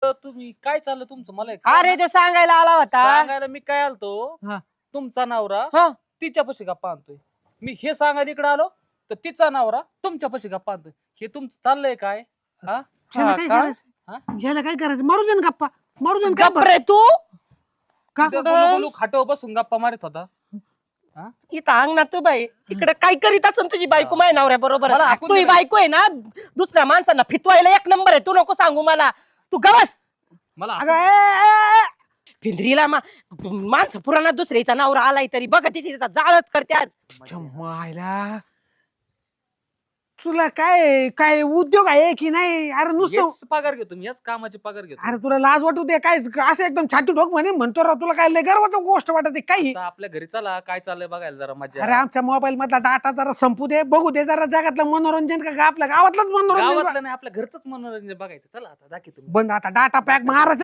तुम्ही काय चाललं तुमचं मला अरे तो सांगायला आला होता. सांगायला मी काय आलतो हा. तुमचा नवरा हा. तिच्यापाशी गप्पा आणतोय. मी हे सांगायला इकडे आलो तर तिचा नवरा तुमच्यापाशी गप्पा आणतोय. हे तुमचं चाललंय काय? हा? ह्याला काय का? करायचं ह्याला काय करायचं मारू दे ना गप्पा मारू दे ना गप्प रे तू. का त्या गुलू खाटो बसून गप्पा मारत होता. इथं अंगणात तू बाई इकडे काय करीत असेल तुझी बायको माझ्या नवऱ्या बरोबर. मला हाकून तुझी दिलं. बायको आहे ना दुसऱ्या माणसांना फितवायला एक नंबर आहे. तू नको सांगू मला. तू गवस मला अगं, ए. फिंदरीला माणसं पुराणा दुसऱ्याचा नवरा आलाय तरी बघा तिथे जाळच करत्यात. मायला तुला काय काय उद्योग आहे की नाही अरे नुसतं हेच पगार घेतो मी याच कामाचे पगार घेतो. अरे तुला लाज वाटू दे काय असं एकदम छाती ठोक म्हणे म्हणतो राव तुला काय लय गर्वाचं गोष्ट वाटत काही आता आपल्या घरी चला काय चाललंय बघायला जरा मजा. अरे आमच्या मोबाईल मधला डाटा जरा संपू दे बघू दे जरा जगातलं मनोरंजन का आपल्या गावातलंच मनोरंजन गावातलं नाही आपल्या घरचंच मनोरंजन बघायचं. चला आता दाखी तुम्ही. बंद आता डाटा पॅक महाराज